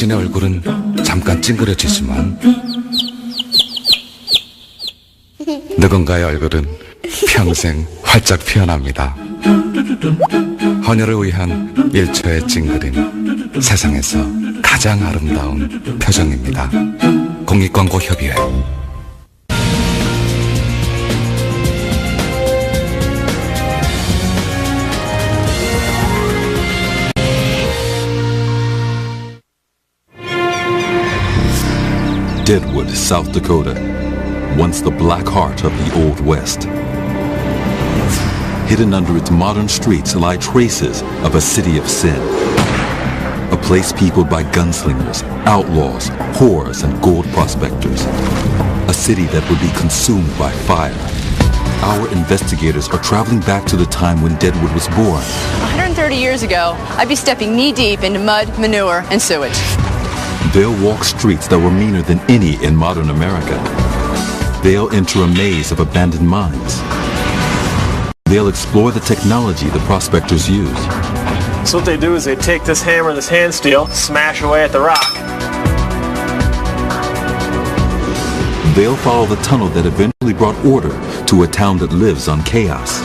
자신의 얼굴은 잠깐 찡그려지지만 누군가의 얼굴은 평생 활짝 피어납니다. 헌혈을 위한 1초의 찡그림, 세상에서 가장 아름다운 표정입니다. 공익광고협의회. Deadwood, South Dakota, once the black heart of the Old West. Hidden under its modern streets lie traces of a city of sin. A place peopled by gunslingers, outlaws, whores, and gold prospectors. A city that would be consumed by fire. Our investigators are traveling back to the time when Deadwood was born. 130 years ago, I'd be stepping knee-deep into mud, manure, and sewage. They'll walk streets that were meaner than any in modern America. They'll enter a maze of abandoned mines. They'll explore the technology the prospectors use. So what they do is they take this hammer and this hand steel, smash away at the rock. They'll follow the tunnel that eventually brought order to a town that lives on chaos.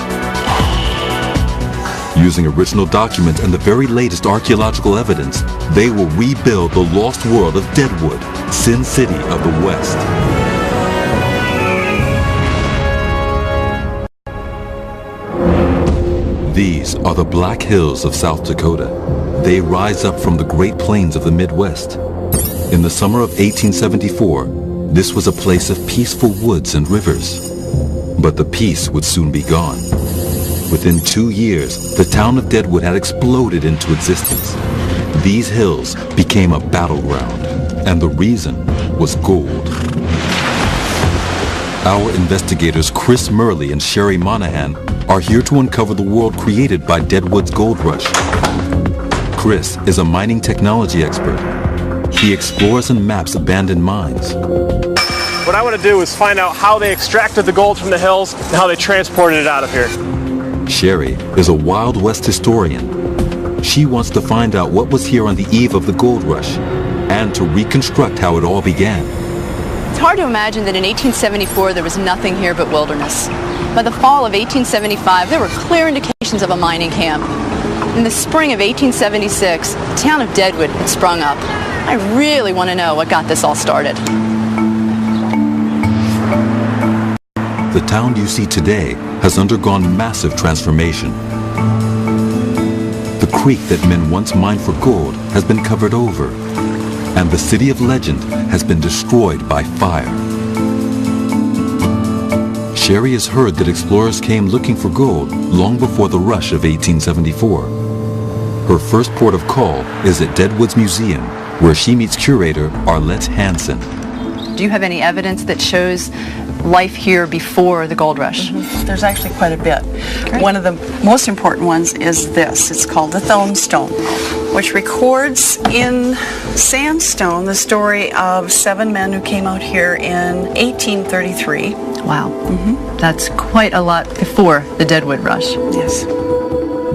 Using original documents and the very latest archaeological evidence, they will rebuild the lost world of Deadwood, Sin City of the West. These are the Black Hills of South Dakota. They rise up from the Great Plains of the Midwest. In the summer of 1874, this was a place of peaceful woods and rivers. But the peace would soon be gone. Within 2 years, the town of Deadwood had exploded into existence. These hills became a battleground, and the reason was gold. Our investigators Chris Murley and Sherry Monahan are here to uncover the world created by Deadwood's gold rush. Chris is a mining technology expert. He explores and maps abandoned mines. What I want to do is find out how they extracted the gold from the hills and how they transported it out of here. Sherry is a Wild West historian. She wants to find out what was here on the eve of the gold rush and to reconstruct how it all began. It's hard to imagine that in 1874 there was nothing here but wilderness. By the fall of 1875, there were clear indications of a mining camp. In the spring of 1876, the town of Deadwood had sprung up. I really want to know what got this all started. The town you see today has undergone massive transformation. The creek that men once mined for gold has been covered over, and the city of legend has been destroyed by fire. Sherry has heard that explorers came looking for gold long before the rush of 1874. Her first port of call is at Deadwood's Museum, where she meets curator Arlette Hansen. Do you have any evidence that shows life here before the gold rush? There's actually quite a bit. Great. One of the most important ones is this. It's called the Thone Stone, which records in sandstone the story of 7 men who came out here in 1833. Wow. That's quite a lot before the Deadwood rush. Yes.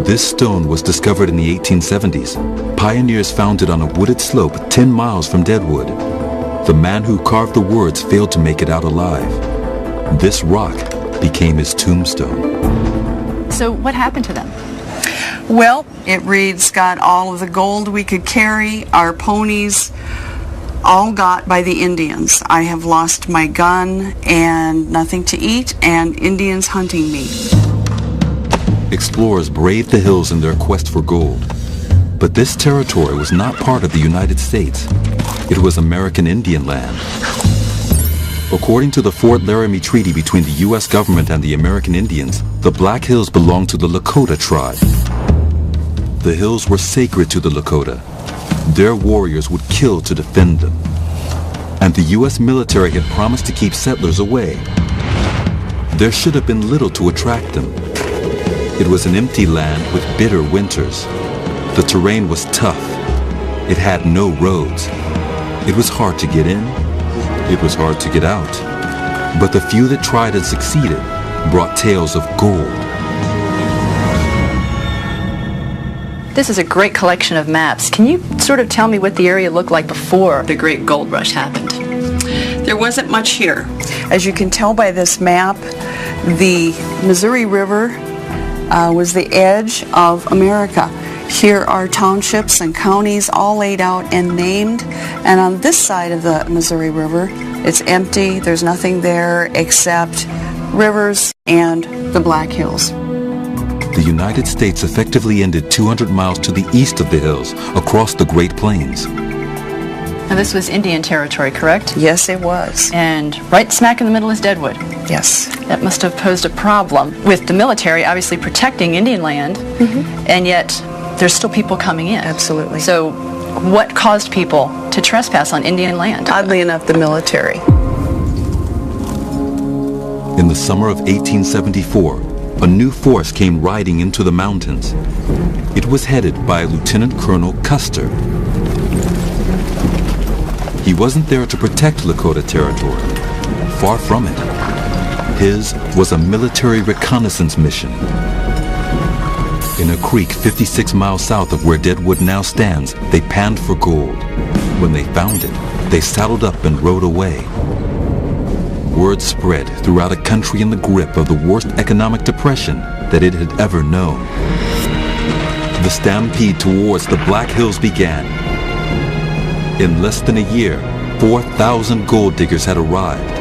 This stone was discovered in the 1870s. Pioneers found it on a wooded slope 10 miles from Deadwood. The man who carved the words failed to make it out alive. This rock became his tombstone. So what happened to them? Well, it reads, got all of the gold we could carry, our ponies, all got by the Indians. I have lost my gun and nothing to eat, and Indians hunting me. Explorers braved the hills in their quest for gold. But this territory was not part of the United States. It was American Indian land. According to the Fort Laramie Treaty between the U.S. government and the American Indians, the Black Hills belonged to the Lakota tribe. The hills were sacred to the Lakota. Their warriors would kill to defend them. And the U.S. military had promised to keep settlers away. There should have been little to attract them. It was an empty land with bitter winters. The terrain was tough. It had no roads. It was hard to get in. It was hard to get out. But the few that tried and succeeded brought tales of gold. This is a great collection of maps. Can you sort of tell me what the area looked like before the great gold rush happened? There wasn't much here. As you can tell by this map, the Missouri River was the edge of America. Here are townships and counties all laid out and named, and on this side of the Missouri River, it's empty. There's nothing there except rivers and the Black Hills. The United States effectively ended 200 miles to the east of the hills, across the Great Plains. Now, this was Indian territory, correct? Yes, it was. And right smack in the middle is Deadwood. Yes. That must have posed a problem with the military obviously protecting Indian land, and yet there's still people coming in. Absolutely. So what caused people to trespass on Indian land? Oddly enough, the military. In the summer of 1874, a new force came riding into the mountains. It was headed by Lieutenant Colonel Custer. He wasn't there to protect Lakota territory. Far from it. His was a military reconnaissance mission. In a creek 56 miles south of where Deadwood now stands, they panned for gold. When they found it, they saddled up and rode away. Word spread throughout a country in the grip of the worst economic depression that it had ever known. The stampede towards the Black Hills began. In less than a year, 4,000 gold diggers had arrived.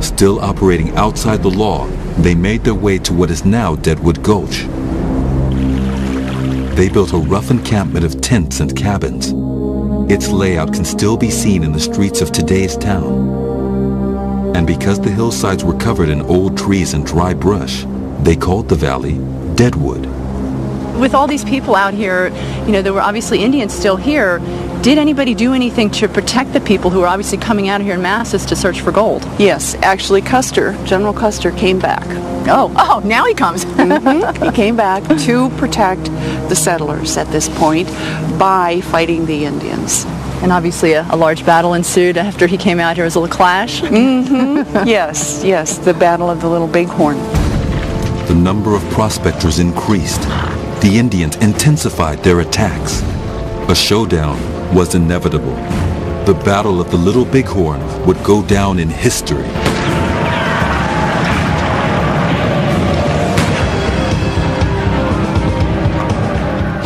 Still operating outside the law, they made their way to what is now Deadwood Gulch. They built a rough encampment of tents and cabins. Its layout can still be seen in the streets of today's town. And because the hillsides were covered in old trees and dry brush, they called the valley Deadwood. With all these people out here, you know, there were obviously Indians still here. Did anybody do anything to protect the people who were obviously coming out here in masses to search for gold? Yes, actually General Custer came back. Oh, now he comes. He came back to protect the settlers at this point by fighting the Indians. And obviously a large battle ensued after he came out here. As a little clash. Yes, the Battle of the Little Bighorn. The number of prospectors increased. The Indians intensified their attacks. A showdown was inevitable. The Battle of the Little Bighorn would go down in history.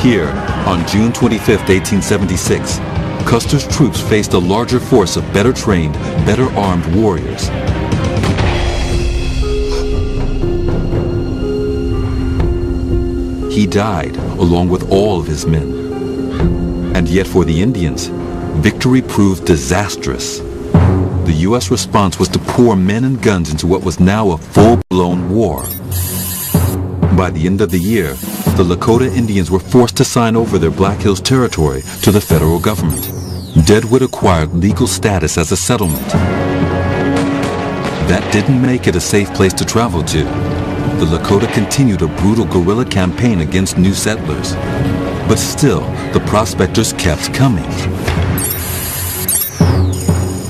Here, on June 25, 1876, Custer's troops faced a larger force of better trained, better armed warriors. He died along with all of his men. And yet for the Indians, victory proved disastrous. The U.S. response was to pour men and guns into what was now a full-blown war. By the end of the year, the Lakota Indians were forced to sign over their Black Hills territory to the federal government. Deadwood acquired legal status as a settlement. That didn't make it a safe place to travel to. The Lakota continued a brutal guerrilla campaign against new settlers. But still, the prospectors kept coming.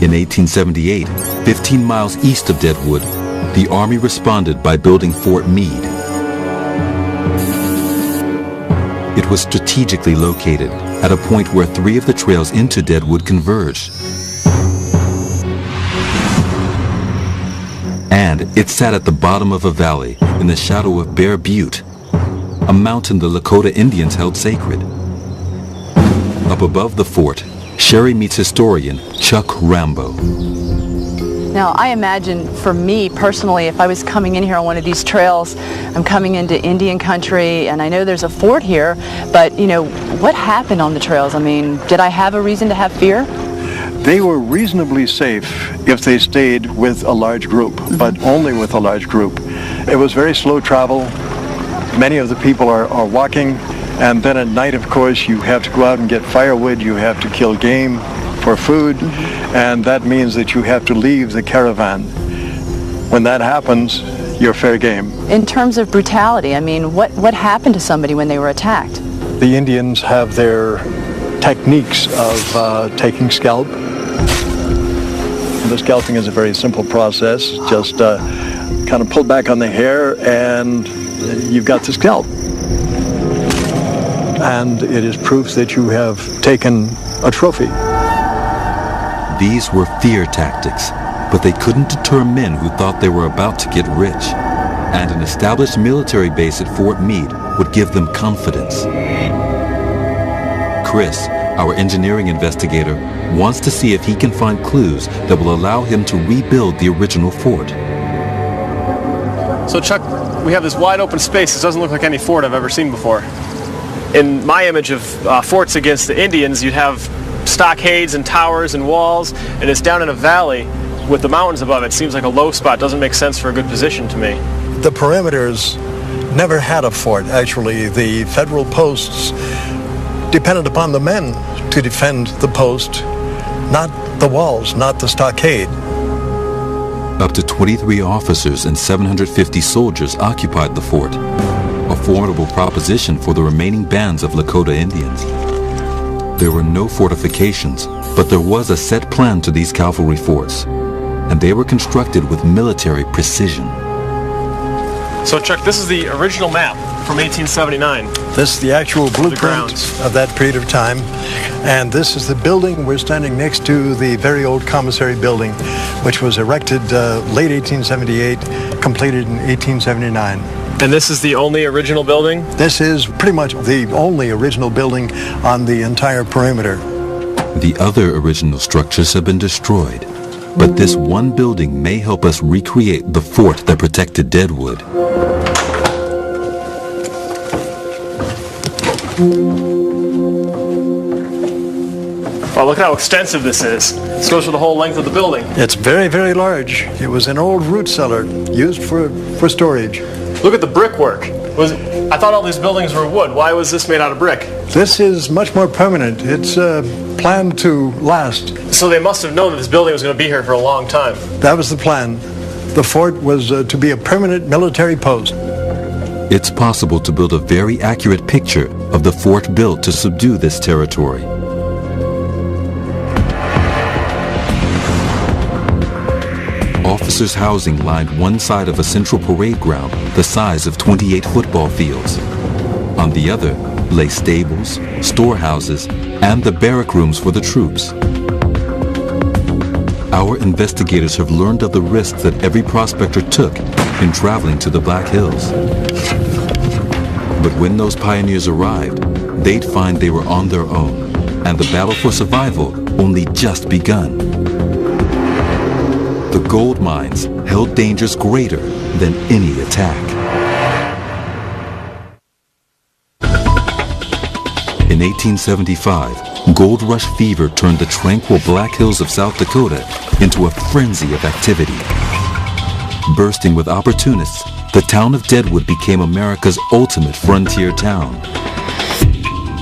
In 1878, 15 miles east of Deadwood, the Army responded by building Fort Meade. It was strategically located at a point where 3 of the trails into Deadwood converged. And it sat at the bottom of a valley in the shadow of Bear Butte, a mountain the Lakota Indians held sacred. Up above the fort, Sherry meets historian Chuck Rambo. Now, I imagine for me personally, if I was coming in here on one of these trails, I'm coming into Indian country, and I know there's a fort here, but, you know, what happened on the trails? I mean, did I have a reason to have fear? They were reasonably safe if they stayed with a large group, but only with a large group. It was very slow travel. Many of the people are walking, and then at night, of course, you have to go out and get firewood, you have to kill game for food, and that means that you have to leave the caravan. When that happens, you're fair game. In terms of brutality, I mean, what happened to somebody when they were attacked? The Indians have their techniques of taking scalp. The scalping is a very simple process. Just kind of pull back on the hair and you've got the scalp. and it is proof that you have taken a trophy. These were fear tactics, but they couldn't deter men who thought they were about to get rich. And an established military base at Fort Meade would give them confidence. Chris, our engineering investigator, wants to see if he can find clues that will allow him to rebuild the original fort. So Chuck, we have this wide open space. This doesn't look like any fort I've ever seen before. In my image of forts against the Indians, you'd have stockades and towers and walls, and it's down in a valley with the mountains above it. Seems like a low spot. Doesn't make sense for a good position to me. The perimeters never had a fort, actually. The federal posts depended upon the men to defend the post, not the walls, not the stockade. Up to 23 officers and 750 soldiers occupied the fort, a formidable proposition for the remaining bands of Lakota Indians. There were no fortifications, but there was a set plan to these cavalry forts, and they were constructed with military precision. So Chuck, this is the original map from 1879. This is the actual blueprint grounds. of that period of time. And this is the building. We're standing next to the very old commissary building, which was erected late 1878, completed in 1879. And this is the only original building? This is pretty much the only original building on the entire perimeter. The other original structures have been destroyed, but this one building may help us recreate the fort that protected Deadwood. Well, look at how extensive this is. This goes for the whole length of the building. It's very, very large. It was an old root cellar used for storage. Look at the brickwork. I thought all these buildings were wood. Why was this made out of brick? This is much more permanent. It's planned to last. So they must have known that this building was going to be here for a long time. That was the plan. The fort was to be a permanent military post. It's possible to build a very accurate picture of the fort built to subdue this territory. Officers' housing lined one side of a central parade ground the size of 28 football fields. On the other lay stables, storehouses, and the barrack rooms for the troops. Our investigators have learned of the risks that every prospector took in traveling to the Black Hills. But when those pioneers arrived, they'd find they were on their own, and the battle for survival only just begun. The gold mines held dangers greater than any attack. In 1875, gold rush fever turned the tranquil Black Hills of South Dakota into a frenzy of activity. Bursting with opportunists, the town of Deadwood became America's ultimate frontier town.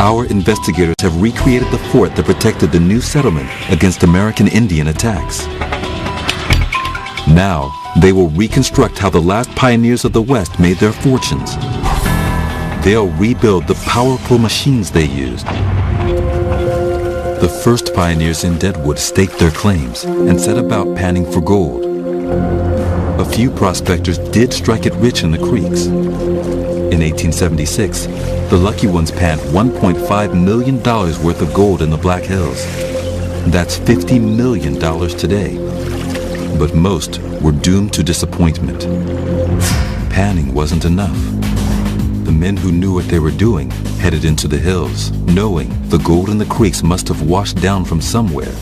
Our investigators have recreated the fort that protected the new settlement against American Indian attacks. Now, they will reconstruct how the last pioneers of the West made their fortunes. They'll rebuild the powerful machines they used. The first pioneers in Deadwood staked their claims and set about panning for gold. A few prospectors did strike it rich in the creeks. In 1876, the lucky ones panned $1.5 million worth of gold in the Black Hills. That's $50 million today. But most were doomed to disappointment. Panning wasn't enough. The men who knew what they were doing headed into the hills, knowing the gold in the creeks must have washed down from somewhere.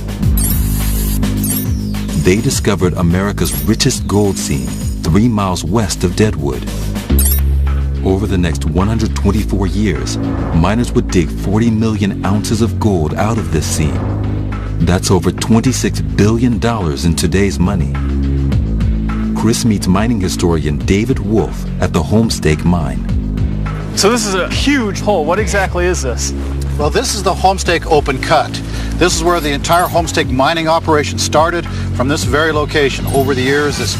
They discovered America's richest gold seam 3 miles west of Deadwood. Over the next 124 years, miners would dig 40 million ounces of gold out of this seam. That's over $26 billion in today's money. Chris meets mining historian David Wolf at the Homestake Mine. So this is a huge hole. What exactly is this? Well, this is the Homestake open cut. This is where the entire Homestake mining operation started, from this very location. Over the years, this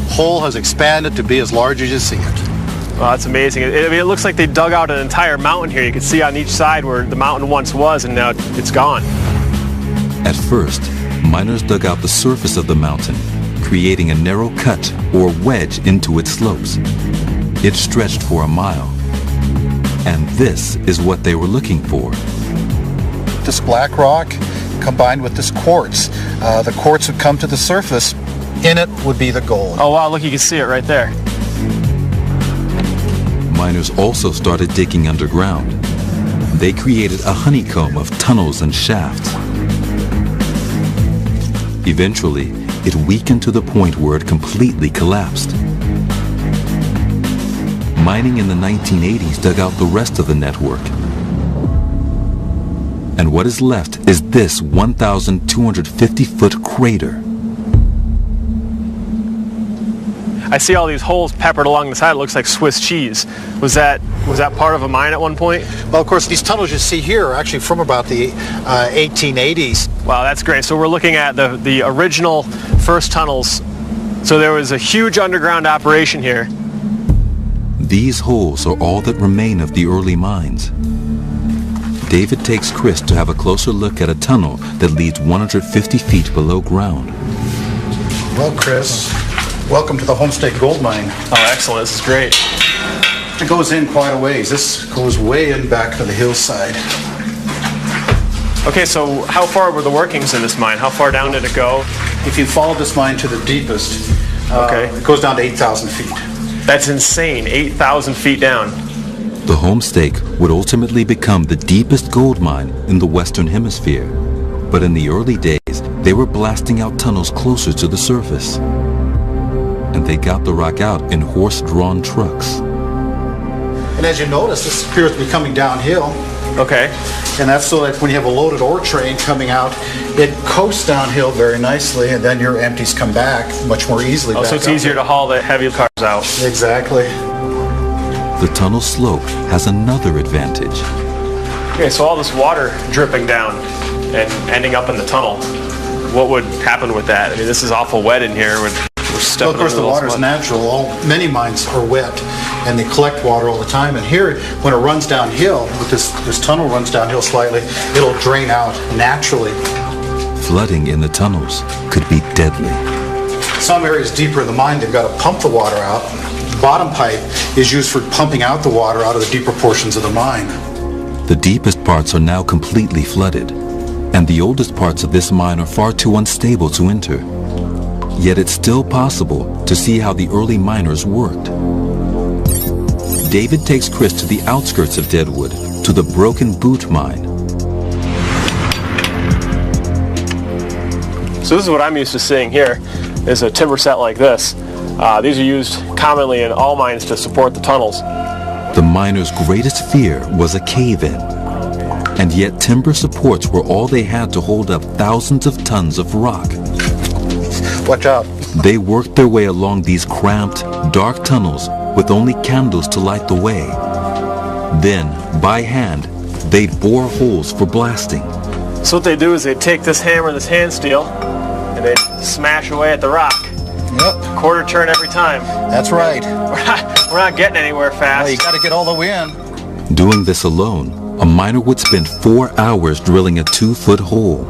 hole has expanded to be as large as you see it. Wow, that's amazing. It looks like they dug out an entire mountain here. You can see on each side where the mountain once was, and now it's gone. At first, miners dug out the surface of the mountain, creating a narrow cut or wedge into its slopes. It stretched for a mile. And this is what they were looking for. This black rock combined with this quartz. The quartz would come to the surface. In it would be the gold. Oh wow, look, you can see it right there. Miners also started digging underground. They created a honeycomb of tunnels and shafts. Eventually, it weakened to the point where it completely collapsed. Mining in the 1980s dug out the rest of the network. And what is left is this 1,250-foot crater. I see all these holes peppered along the side. It looks like Swiss cheese. Was that part of a mine at one point? Well, of course, these tunnels you see here are actually from about the 1880s. Wow, that's great. So we're looking at the original first tunnels. So there was a huge underground operation here. These holes are all that remain of the early mines. David takes Chris to have a closer look at a tunnel that leads 150 feet below ground. Well, Chris, welcome to the Homestake Gold Mine. Oh, excellent. This is great. It goes in quite a ways. This goes way in back to the hillside. Okay, so how far were the workings in this mine? How far down did it go? If you follow this mine to the deepest, it goes down to 8,000 feet. That's insane. 8,000 feet down. The Homestake would ultimately become the deepest gold mine in the Western Hemisphere. But in the early days, they were blasting out tunnels closer to the surface. And they got the rock out in horse-drawn trucks. And as you notice, this appears to be coming downhill. Okay. And that's so that when you have a loaded ore train coming out, it coasts downhill very nicely, and then your empties come back much more easily. Oh, so it's easier to haul the heavy cars out. Exactly. The tunnel slope has another advantage. Okay, so all this water dripping down and ending up in the tunnel. What would happen with that? I mean, this is awful wet in here. We're stepping Well, of course, the water is natural. Many mines are wet, and they collect water all the time. And here, when it runs downhill, with this tunnel runs downhill slightly, it'll drain out naturally. Flooding in the tunnels could be deadly. Some areas deeper in the mine, they've got to pump the water out. The bottom pipe is used for pumping out the water out of the deeper portions of the mine. The deepest parts are now completely flooded, and the oldest parts of this mine are far too unstable to enter. Yet it's still possible to see how the early miners worked. David takes Chris to the outskirts of Deadwood, to the Broken Boot Mine. So this is what I'm used to seeing here, is a timber set like this. These are used commonly in all mines to support the tunnels. The miners' greatest fear was a cave-in. And yet timber supports were all they had to hold up thousands of tons of rock. Watch out. They worked their way along these cramped, dark tunnels with only candles to light the way. Then, by hand, they'd bore holes for blasting. So what they do is they take this hammer, this hand steel, and they smash away at the rock. Yep. Quarter turn every time. That's right. We're not getting anywhere fast. Well, you got to get all the way in. Doing this alone, a miner would spend 4 hours drilling a 2-foot hole.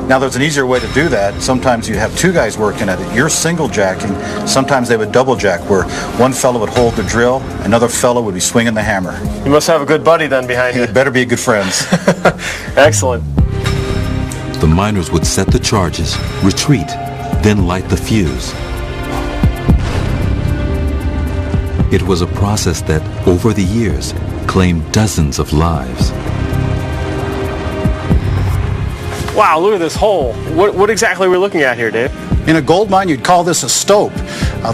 Now, there's an easier way to do that. Sometimes you have two guys working at it. You're single jacking. Sometimes they would double jack, where one fellow would hold the drill, another fellow would be swinging the hammer. You must have a good buddy then behind you. You better be good friends. Excellent. The miners would set the charges, retreat, then light the fuse. It was a process that, over the years, claimed dozens of lives. Wow, look at this hole. What exactly are we looking at here, Dave? In a gold mine, you'd call this a stope.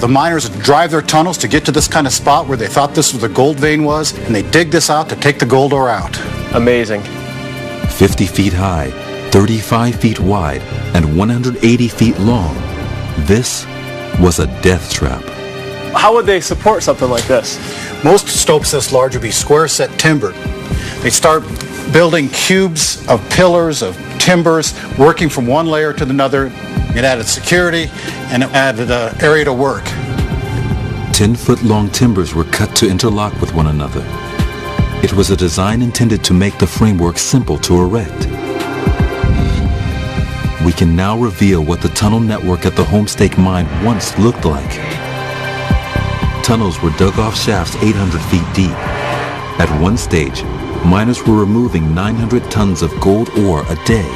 The miners would drive their tunnels to get to this kind of spot where they thought this was the gold vein was, and they dig this out to take the gold ore out. Amazing. 50 feet high, 35 feet wide, and 180 feet long. This was a death trap. How would they support something like this? Most stopes this large would be square set timber. They'd start building cubes of pillars, of timbers, working from one layer to another. It added security and it added an area to work. 10-foot-long timbers were cut to interlock with one another. It was a design intended to make the framework simple to erect. We can now reveal what the tunnel network at the Homestake mine once looked like. Tunnels were dug off shafts 800 feet deep, At one stage, miners were removing 900 tons of gold ore a day.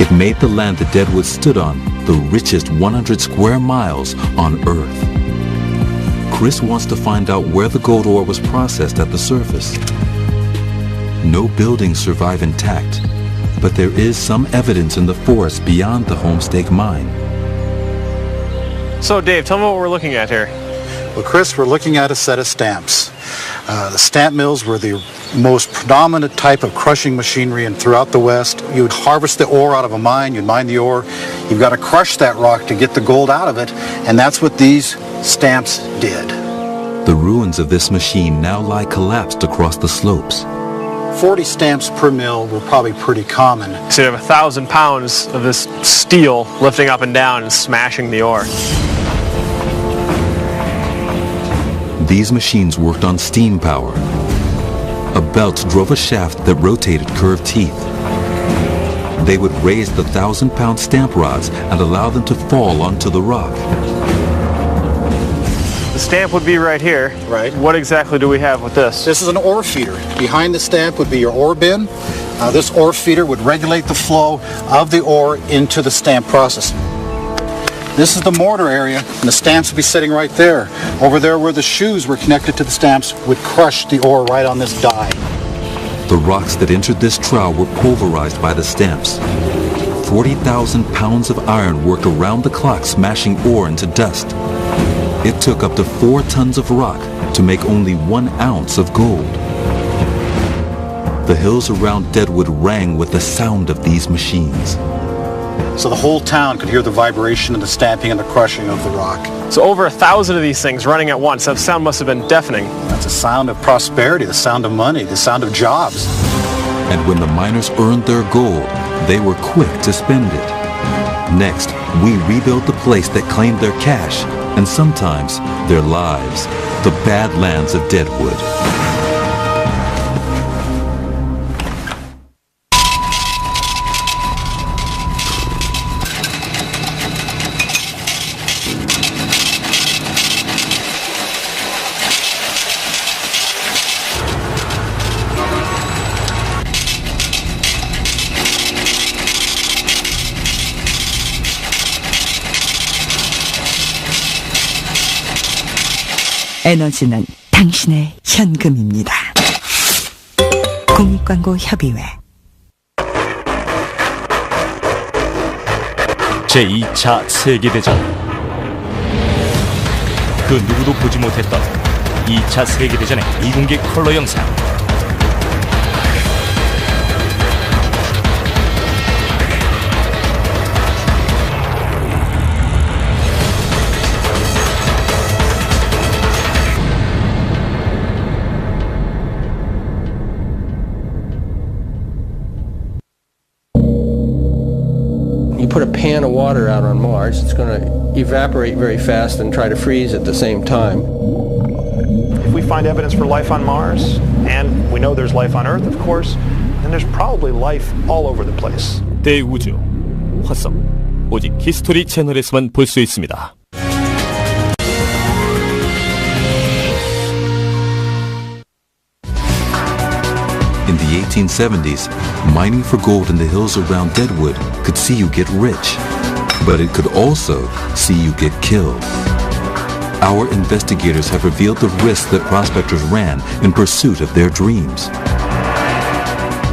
It made the land the Deadwood stood on the richest 100 square miles on Earth. Chris wants to find out where the gold ore was processed at the surface. No buildings survive intact, but there is some evidence in the forest beyond the Homestake mine. So Dave, tell me what we're looking at here. Well, Chris, we're looking at a set of stamps. The stamp mills were the most predominant type of crushing machinery throughout the West. You would harvest the ore out of a mine, you'd mine the ore, you've got to crush that rock to get the gold out of it, and that's what these stamps did. The ruins of this machine now lie collapsed across the slopes. 40 stamps per mill were probably pretty common. So you have 1,000 pounds of this steel lifting up and down and smashing the ore. These machines worked on steam power. A belt drove a shaft that rotated curved teeth. They would raise the 1,000-pound stamp rods and allow them to fall onto the rock. The stamp would be right here. Right. What exactly do we have with this? This is an ore feeder. Behind the stamp would be your ore bin. This ore feeder would regulate the flow of the ore into the stamp processing. This is the mortar area, and the stamps would be sitting right there. Over there where the shoes were connected to the stamps would crush the ore right on this die. The rocks that entered this trowel were pulverized by the stamps. 40,000 pounds of iron worked around the clock, smashing ore into dust. It took up to 4 tons of rock to make only 1 ounce of gold. The hills around Deadwood rang with the sound of these machines. So the whole town could hear the vibration of the stamping and the crushing of the rock. So over 1,000 of these things running at once. That sound must have been deafening. That's a sound of prosperity, the sound of money, the sound of jobs. And when the miners earned their gold, they were quick to spend it. Next, we rebuilt the place that claimed their cash, and sometimes their lives, the Badlands of Deadwood. 에너지는 당신의 현금입니다. 공익광고협의회 제2차 세계대전. 그 누구도 보지 못했던 2차 세계대전의 이공개 컬러 영상. You put a pan of water out on Mars, it's going to evaporate very fast and try to freeze at the same time. If we find evidence for life on Mars, and we know there's life on Earth, of course, then there's probably life all over the place. 대우주, 화성, 오직 히스토리 채널에서만 볼 수 있습니다. In the 1870s, mining for gold in the hills around Deadwood could see you get rich, but it could also see you get killed. Our investigators have revealed the risks that prospectors ran in pursuit of their dreams.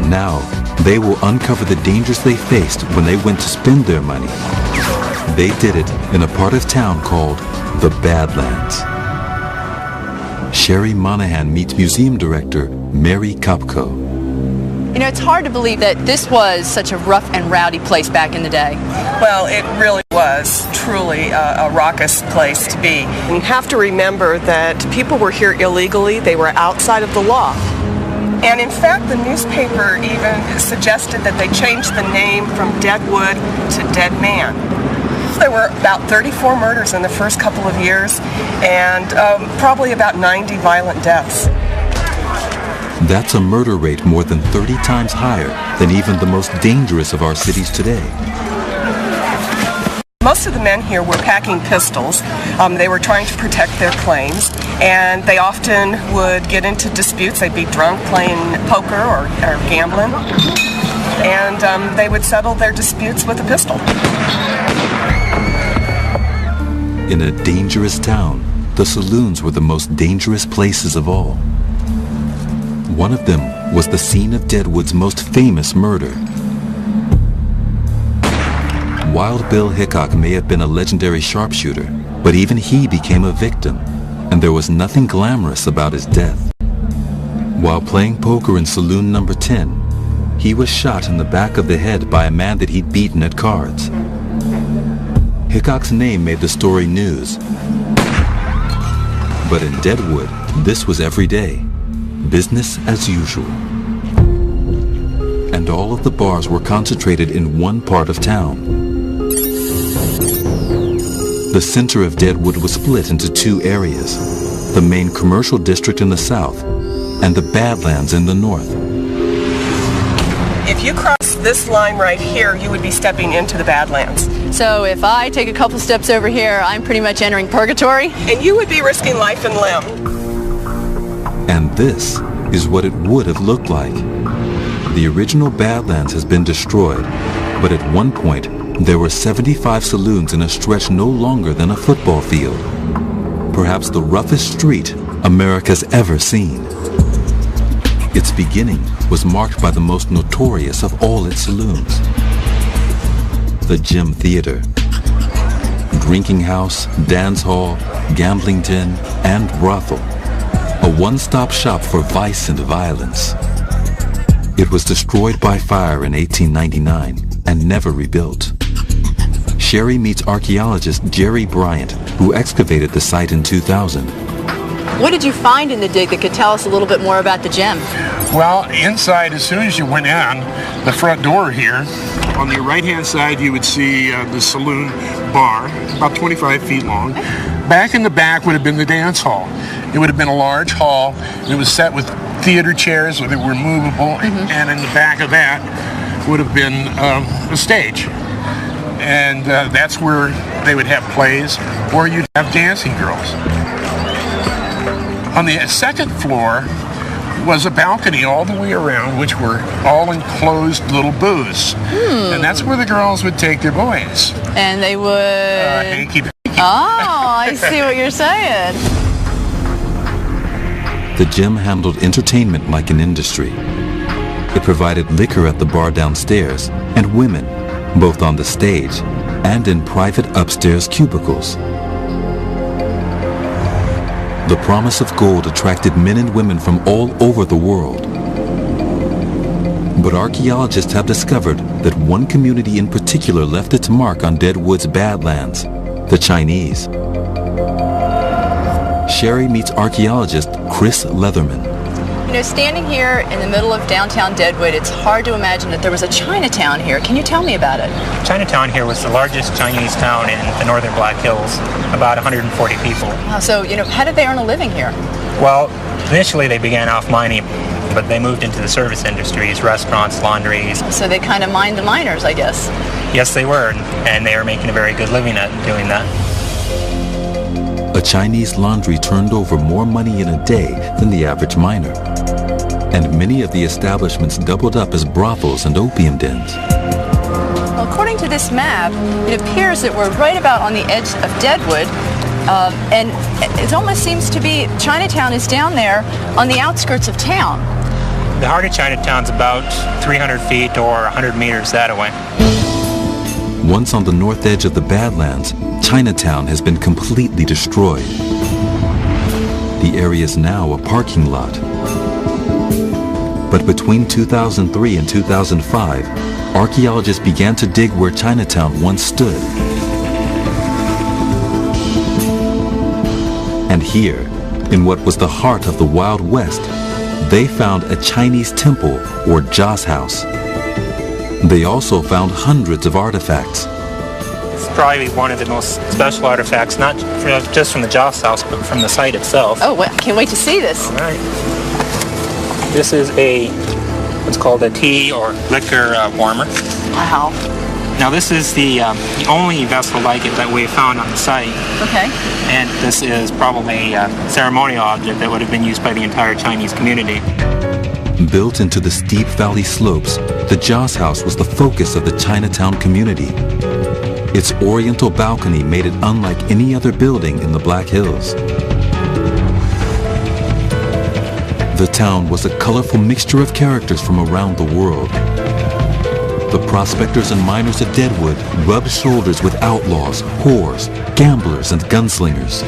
Now, they will uncover the dangers they faced when they went to spend their money. They did it in a part of town called the Badlands. Sherry Monahan meets museum director Mary Kopko. You know, it's hard to believe that this was such a rough and rowdy place back in the day. Well, it really was truly a raucous place to be. You have to remember that people were here illegally. They were outside of the law. And in fact, the newspaper even suggested that they change the name from Deadwood to Dead Man. There were about 34 murders in the first couple of years and probably about 90 violent deaths. That's a murder rate more than 30 times higher than even the most dangerous of our cities today. Most of the men here were packing pistols. They were trying to protect their claims, and they often would get into disputes. They'd be drunk playing poker or gambling, and they would settle their disputes with a pistol. In a dangerous town, the saloons were the most dangerous places of all. One of them was the scene of Deadwood's most famous murder. Wild Bill Hickok may have been a legendary sharpshooter, but even he became a victim, and there was nothing glamorous about his death. While playing poker in saloon number 10, he was shot in the back of the head by a man that he'd beaten at cards. Hickok's name made the story news. But in Deadwood, this was every day, business as usual. And all of the bars were concentrated in one part of town. The center of Deadwood was split into two areas, the main commercial district in the south and the Badlands in the north. If you cross this line right here, you would be stepping into the Badlands. So if I take a couple steps over here, I'm pretty much entering purgatory? And you would be risking life and limb. And this is what it would have looked like. The original Badlands has been destroyed, but at one point, there were 75 saloons in a stretch no longer than a football field. Perhaps the roughest street America's ever seen. Its beginning was marked by the most notorious of all its saloons. The Gym Theater. Drinking house, dance hall, gambling den, and brothel. A one-stop shop for vice and violence. It was destroyed by fire in 1899 and never rebuilt. Sherry meets archaeologist Jerry Bryant, who excavated the site in 2000. What did you find in the dig that could tell us a little bit more about the gym? Well, inside, as soon as you went in, the front door here, on the right-hand side, you would see the saloon bar, about 25 feet long. Back in the back would have been the dance hall. It would have been a large hall. It was set with theater chairs that were movable, and in the back of that would have been a stage. And that's where they would have plays, or you'd have dancing girls. On the second floor was a balcony all the way around, which were all enclosed little booths. And that's where the girls would take their boys. And they would... hanky-panky. Oh, I see what you're saying. The gym handled entertainment like an industry. It provided liquor at the bar downstairs and women, both on the stage and in private upstairs cubicles. The promise of gold attracted men and women from all over the world. But archaeologists have discovered that one community in particular left its mark on Deadwood's Badlands, the Chinese. Sherry meets archaeologist Chris Leatherman. You know, standing here in the middle of downtown Deadwood, it's hard to imagine that there was a Chinatown here. Can you tell me about it? Chinatown here was the largest Chinese town in the northern Black Hills, about 140 people. Wow, so, you know, how did they earn a living here? Well, initially they began off mining, but they moved into the service industries, restaurants, laundries. So they kind of mined the miners, I guess. Yes, they were, and they were making a very good living at doing that. A Chinese laundry turned over more money in a day than the average miner. And many of the establishments doubled up as brothels and opium dens. Well, according to this map, it appears that we're right about on the edge of Deadwood, and it almost seems to be Chinatown is down there on the outskirts of town. The heart of Chinatown's about 300 feet or 100 meters that away. Once on the north edge of the Badlands, Chinatown has been completely destroyed. The area is now a parking lot. But between 2003 and 2005, archaeologists began to dig where Chinatown once stood. And here, in what was the heart of the Wild West, they found a Chinese temple or Joss house. They also found hundreds of artifacts. It's probably one of the most special artifacts, not just from the Joss house, but from the site itself. Oh, well, I can't wait to see this. All right. This is what's called a tea or liquor warmer. Wow. Now this is the only vessel like it that we found on the site. Okay. And this is probably a ceremonial object that would have been used by the entire Chinese community. Built into the steep valley slopes, the Joss House was the focus of the Chinatown community. Its oriental balcony made it unlike any other building in the Black Hills. The town was a colorful mixture of characters from around the world. The prospectors and miners of Deadwood rubbed shoulders with outlaws, whores, gamblers, and gunslingers.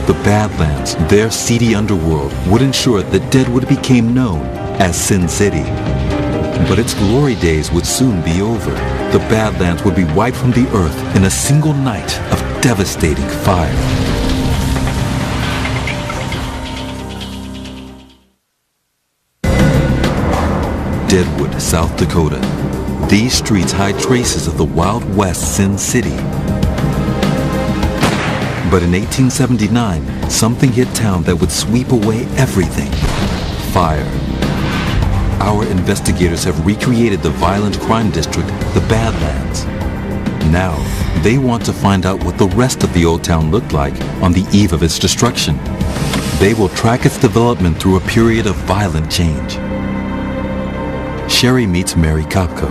The Badlands, their seedy underworld, would ensure that Deadwood became known as Sin City. But its glory days would soon be over. The Badlands would be wiped from the earth in a single night of devastating fire. Deadwood, South Dakota. These streets hide traces of the Wild West Sin City. But in 1879, something hit town that would sweep away everything. Fire. Our investigators have recreated the violent crime district, the Badlands. Now, they want to find out what the rest of the old town looked like on the eve of its destruction. They will track its development through a period of violent change. Sherry meets Mary Kopko.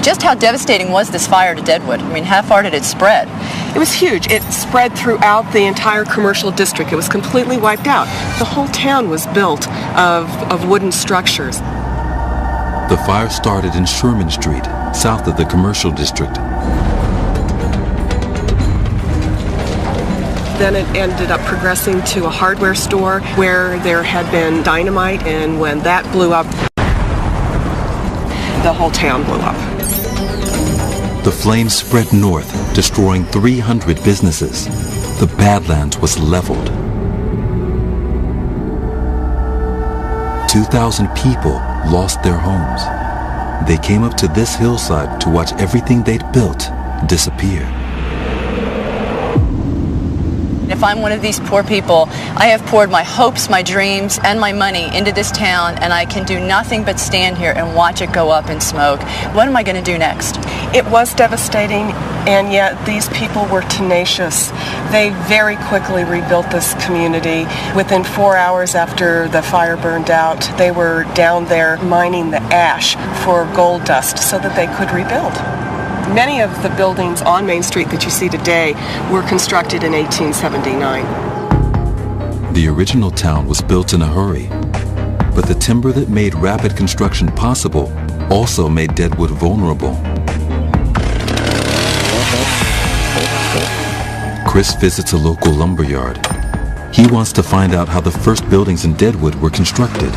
Just how devastating was this fire to Deadwood? I mean, how far did it spread? It was huge. It spread throughout the entire commercial district. It was completely wiped out. The whole town was built of wooden structures. The fire started in Sherman Street, south of the commercial district. Then it ended up progressing to a hardware store where there had been dynamite, and when that blew up, the whole town blew up. The flames spread north, destroying 300 businesses. The Badlands was leveled. 2,000 people lost their homes. They came up to this hillside to watch everything they'd built disappear. If I'm one of these poor people, I have poured my hopes, my dreams, and my money into this town, and I can do nothing but stand here and watch it go up in smoke. What am I going to do next? It was devastating, and yet these people were tenacious. They very quickly rebuilt this community. Within 4 hours after the fire burned out, they were down there mining the ash for gold dust so that they could rebuild. Many of the buildings on Main Street that you see today were constructed in 1879. The original town was built in a hurry, but the timber that made rapid construction possible also made Deadwood vulnerable. Chris visits a local lumber yard. He wants to find out how the first buildings in Deadwood were constructed.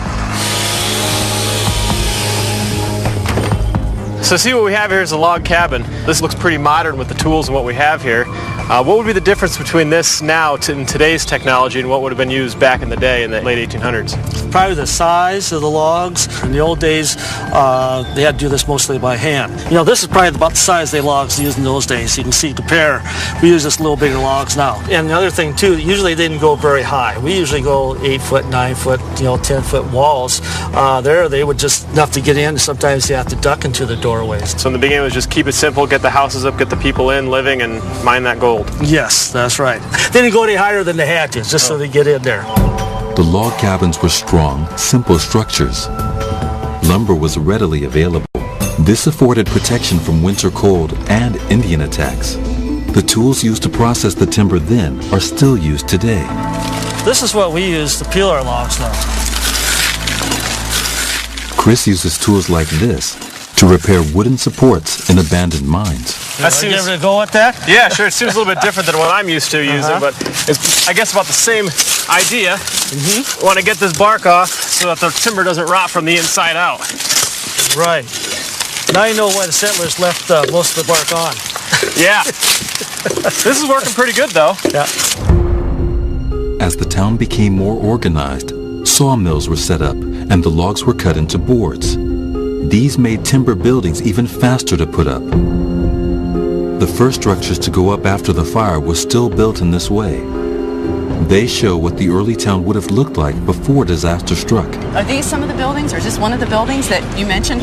So see what we have here is a log cabin. This looks pretty modern with the tools and what we have here. What would be the difference between this now in today's technology and what would have been used back in the day in the late 1800s? Probably the size of the logs. In the old days, they had to do this mostly by hand. You know, this is probably about the size of the logs used in those days. You can see, compare. We use this little bigger logs now. And the other thing too, usually they didn't go very high. We usually go 8 foot, 9 foot, 10-foot walls. There, they would just enough to get in. Sometimes you have to duck into the doorways. So in the beginning, it was just keep it simple, get the houses up, get the people in, living, and mine that gold. Yes, that's right. They didn't go any higher than they had to, just so they get in there. The log cabins were strong, simple structures. Lumber was readily available. This afforded protection from winter cold and Indian attacks. The tools used to process the timber then are still used today. This is what we use to peel our logs now. Chris uses tools like this to repair wooden supports in abandoned mines. That seems, give it a go at that? Yeah, sure. It seems a little bit different than what I'm used to using, but it's, I guess, about the same idea. I want to get this bark off so that the timber doesn't rot from the inside out. Right. Now you know why the settlers left most of the bark on. Yeah. This is working pretty good, though. Yeah. As the town became more organized, sawmills were set up and the logs were cut into boards. These made timber buildings even faster to put up. The first structures to go up after the fire were still built in this way. They show what the early town would have looked like before disaster struck. Are these some of the buildings, or is this one of the buildings that you mentioned?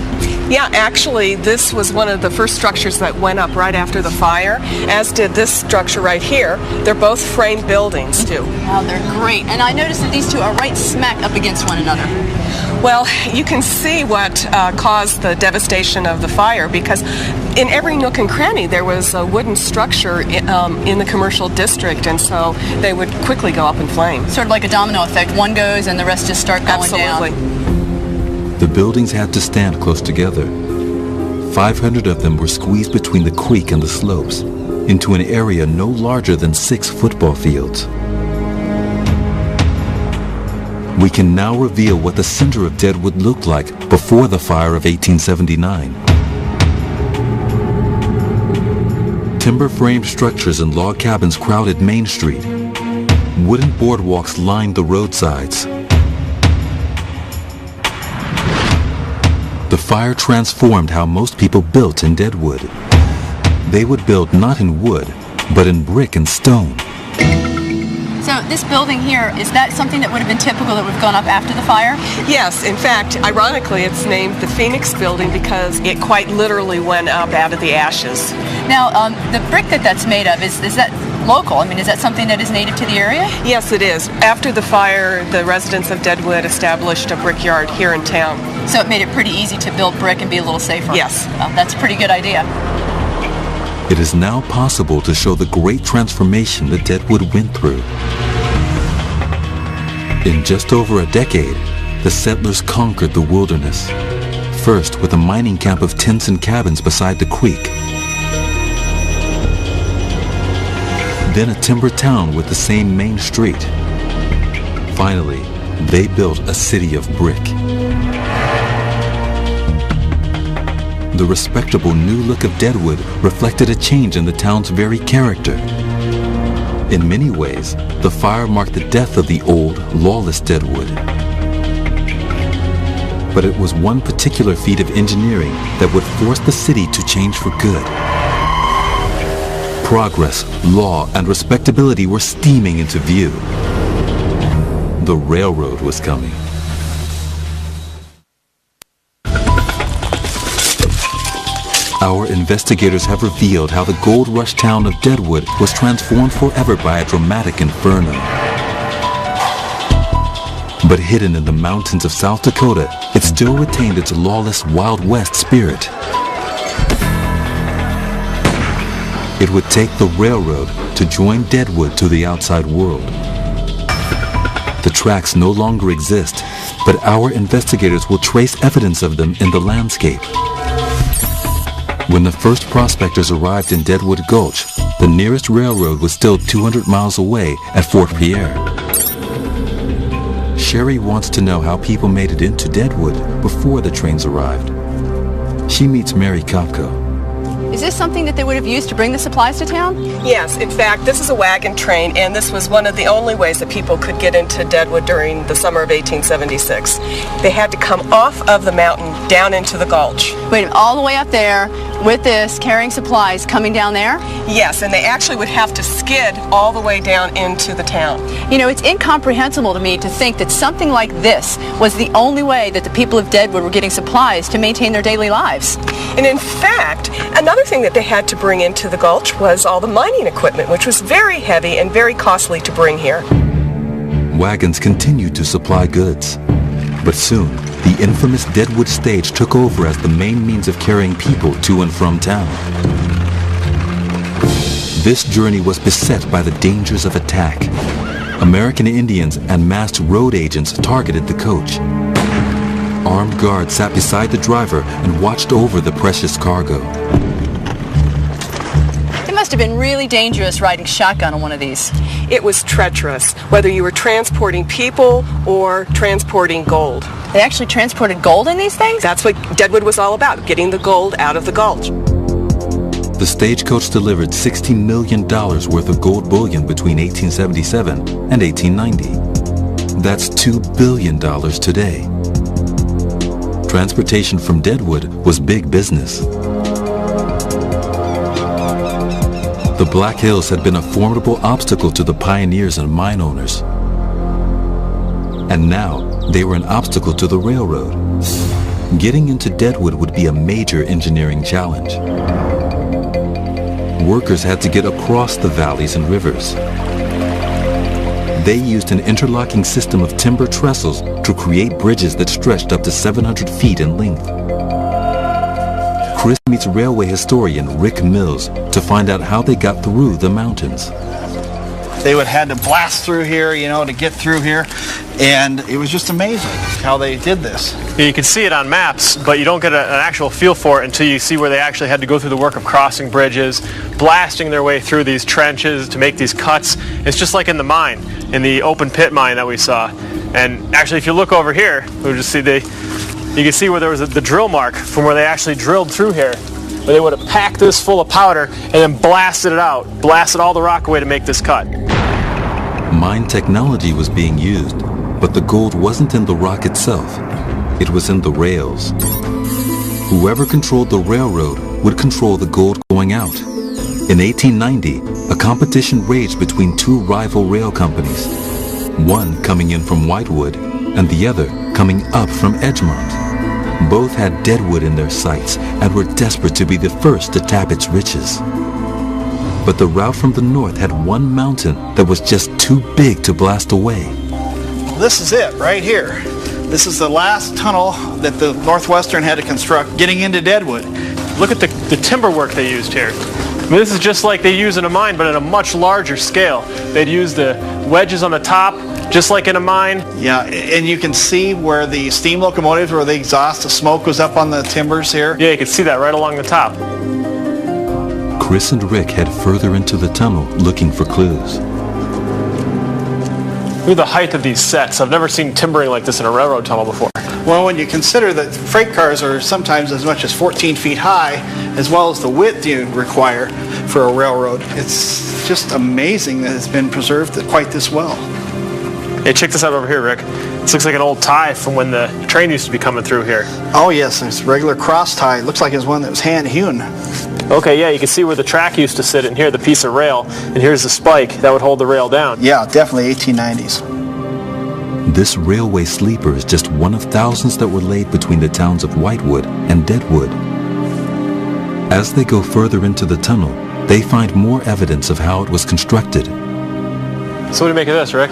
Yeah, actually, this was one of the first structures that went up right after the fire, as did this structure right here. They're both frame buildings, too. Wow, they're great. And I noticed that these two are right smack up against one another. Well, you can see what caused the devastation of the fire, because in every nook and cranny there was a wooden structure in the commercial district, and so they would quickly go up in flames. Sort of like a domino effect. One goes and the rest just start going Absolutely. down. The buildings had to stand close together. 500 of them were squeezed between the creek and the slopes into an area no larger than 6 football fields. We can now reveal what the center of Deadwood looked like before the fire of 1879. Timber-framed structures and log cabins crowded Main Street. Wooden boardwalks lined the roadsides. The fire transformed how most people built in Deadwood. They would build not in wood, but in brick and stone. So this building here, is that something that would have been typical that would have gone up after the fire? Yes, in fact, ironically, it's named the Phoenix Building because it quite literally went up out of the ashes. Now, the brick that's made of, is that local? I mean, is that something that is native to the area? Yes, it is. After the fire, the residents of Deadwood established a brickyard here in town. So it made it pretty easy to build brick and be a little safer? Yes. That's a pretty good idea. It is now possible to show the great transformation that Deadwood went through. In just over a decade, the settlers conquered the wilderness, first with a mining camp of tents and cabins beside the creek, then a timber town with the same main street. Finally, they built a city of brick. The respectable new look of Deadwood reflected a change in the town's very character. In many ways, the fire marked the death of the old, lawless Deadwood. But it was one particular feat of engineering that would force the city to change for good. Progress, law, and respectability were steaming into view. The railroad was coming. Our investigators have revealed how the gold rush town of Deadwood was transformed forever by a dramatic inferno. But hidden in the mountains of South Dakota, it still retained its lawless Wild West spirit. It would take the railroad to join Deadwood to the outside world. The tracks no longer exist, but our investigators will trace evidence of them in the landscape. When the first prospectors arrived in Deadwood Gulch, the nearest railroad was still 200 miles away at Fort Pierre. Sherry wants to know how people made it into Deadwood before the trains arrived. She meets Mary Kopko. Is this something that they would have used to bring the supplies to town? Yes, in fact, this is a wagon train, and this was one of the only ways that people could get into Deadwood during the summer of 1876. They had to come off of the mountain down into the gulch. Wait, all the way up there with this, carrying supplies, coming down there? Yes, and they actually would have to skid all the way down into the town. You know, it's incomprehensible to me to think that something like this was the only way that the people of Deadwood were getting supplies to maintain their daily lives. And in fact, another thing that they had to bring into the gulch was all the mining equipment, which was very heavy and very costly to bring here. Wagons continued to supply goods, but soon the infamous Deadwood stage took over as the main means of carrying people to and from town. This journey was beset by the dangers of attack. American Indians and masked road agents targeted the coach. Armed guards sat beside the driver and watched over the precious cargo. It must have been really dangerous riding shotgun on one of these. It was treacherous, whether you were transporting people or transporting gold. They actually transported gold in these things? That's what Deadwood was all about, getting the gold out of the gulch. The stagecoach delivered $60 million worth of gold bullion between 1877 and 1890. That's $2 billion today. Transportation from Deadwood was big business. the Black Hills had been a formidable obstacle to the pioneers and mine owners. And now, they were an obstacle to the railroad. Getting into Deadwood would be a major engineering challenge. Workers had to get across the valleys and rivers. They used an interlocking system of timber trestles to create bridges that stretched up to 700 feet in length. Chris meets railway historian Rick Mills to find out how they got through the mountains. They would have had to blast through here, to get through here, and it was just amazing how they did this. You can see it on maps, but you don't get an actual feel for it until you see where they actually had to go through the work of crossing bridges, blasting their way through these trenches to make these cuts. It's just like in the mine, in the open pit mine that we saw. And actually, if you look over here, we'll just see you can see where there was the drill mark from where they actually drilled through here. Where they would have packed this full of powder and then blasted it out, blasted all the rock away to make this cut. Mine technology was being used, but the gold wasn't in the rock itself. It was in the rails. Whoever controlled the railroad would control the gold going out. In 1890, a competition raged between two rival rail companies, one coming in from Whitewood and the other coming up from Edgemont. Both had Deadwood in their sights and were desperate to be the first to tap its riches. But the route from the north had one mountain that was just too big to blast away. This is it right here. This is the last tunnel that the Northwestern had to construct getting into Deadwood. Look at the timber work they used here. I mean, this is just like they use in a mine, but at a much larger scale. They'd use the wedges on the top, just like in a mine. Yeah, and you can see where the steam locomotives, where the exhaust, the smoke was up on the timbers here. Yeah, you can see that right along the top. Chris and Rick head further into the tunnel looking for clues. Look at the height of these sets. I've never seen timbering like this in a railroad tunnel before. Well, when you consider that freight cars are sometimes as much as 14 feet high, as well as the width you require for a railroad, it's just amazing that it's been preserved quite this well. Hey, check this out over here, Rick. This looks like an old tie from when the train used to be coming through here. Oh yes, it's a regular cross tie. It looks like it's one that was hand hewn. Okay, yeah, you can see where the track used to sit, and here the piece of rail, and here's the spike that would hold the rail down. Yeah, definitely 1890s. This railway sleeper is just one of thousands that were laid between the towns of Whitewood and Deadwood. As they go further into the tunnel, they find more evidence of how it was constructed. So what do you make of this, Rick?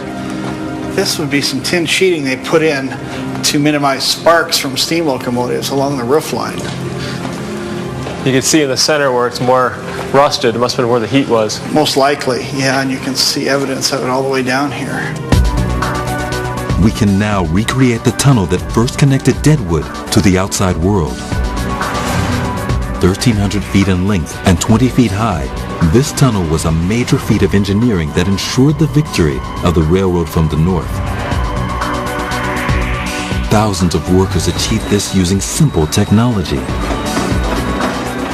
This would be some tin sheeting they put in to minimize sparks from steam locomotives along the roof line. You can see in the center where it's more rusted. It must have been where the heat was. Most likely, yeah, and you can see evidence of it all the way down here. We can now recreate the tunnel that first connected Deadwood to the outside world. 1,300 feet in length and 20 feet high, this tunnel was a major feat of engineering that ensured the victory of the railroad from the north. Thousands of workers achieved this using simple technology.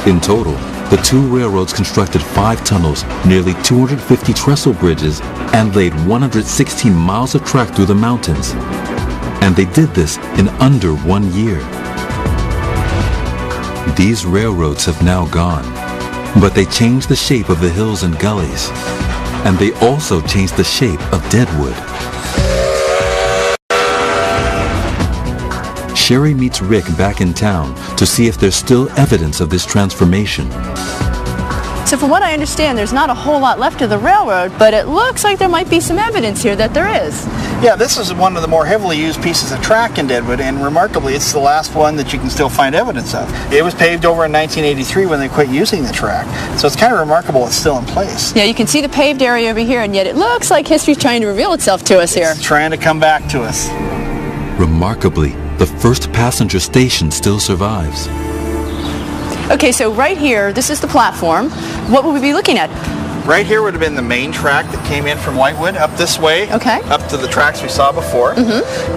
In total, the two railroads constructed 5 tunnels, nearly 250 trestle bridges, and laid 116 miles of track through the mountains. And they did this in under 1 year. These railroads have now gone, but they changed the shape of the hills and gullies. And they also changed the shape of Deadwood. Sherry meets Rick back in town to see if there's still evidence of this transformation. So from what I understand, there's not a whole lot left of the railroad, but it looks like there might be some evidence here that there is. Yeah, this is one of the more heavily used pieces of track in Deadwood, and remarkably, it's the last one that you can still find evidence of. It was paved over in 1983 when they quit using the track, so it's kind of remarkable it's still in place. Yeah, you can see the paved area over here, and yet it looks like history's trying to reveal itself to us here. It's trying to come back to us. Remarkably, the first passenger station still survives. Okay, so right here, this is the platform. What would we be looking at? Right here would have been the main track that came in from Whitewood up this way, okay, up to the tracks we saw before.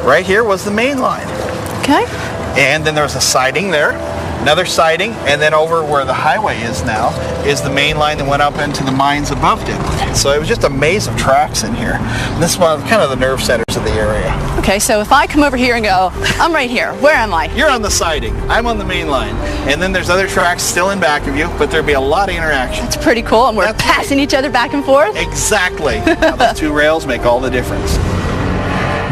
Right here was the main line. Okay. And then there was a siding there, another siding, and then over where the highway is now is the main line that went up into the mines above Deadwood. So it was just a maze of tracks in here. And this is one of kind of the nerve centers of the area. Okay, so if I come over here and go, I'm right here, where am I? You're on the siding. I'm on the main line. And then there's other tracks still in back of you, but there'd be a lot of interaction. It's pretty cool, and we're passing each other back and forth? Exactly. Now, those two rails make all the difference.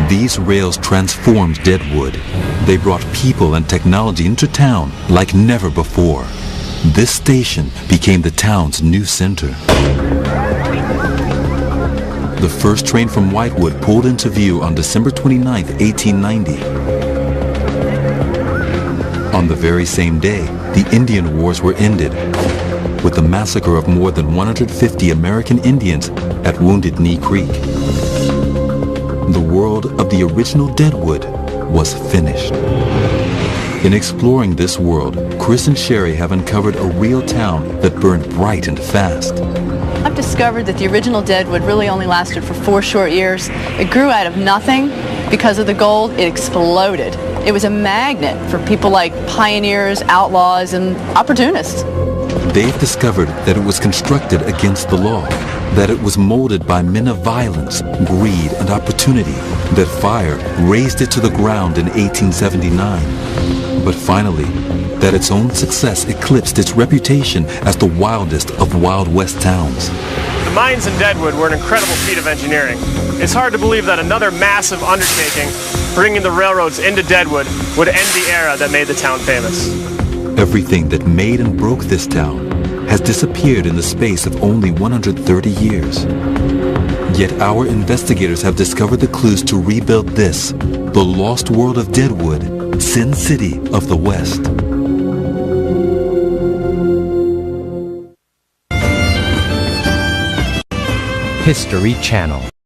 These rails transformed Deadwood. They brought people and technology into town like never before. This station became the town's new center. The first train from Whitewood pulled into view on December 29, 1890. On the very same day, the Indian Wars were ended, with the massacre of more than 150 American Indians at Wounded Knee Creek. The world of the original Deadwood was finished. In exploring this world, Chris and Sherry have uncovered a real town that burned bright and fast. I've discovered that the original Deadwood really only lasted for 4 short years. It grew out of nothing. Because of the gold, it exploded. It was a magnet for people like pioneers, outlaws, and opportunists. They've discovered that it was constructed against the law, that it was molded by men of violence, greed, and opportunity, that fire razed it to the ground in 1879. But finally, that its own success eclipsed its reputation as the wildest of Wild West towns. The mines in Deadwood were an incredible feat of engineering. It's hard to believe that another massive undertaking, bringing the railroads into Deadwood, would end the era that made the town famous. Everything that made and broke this town has disappeared in the space of only 130 years. Yet our investigators have discovered the clues to rebuild this, the lost world of Deadwood, Sin City of the West. History Channel.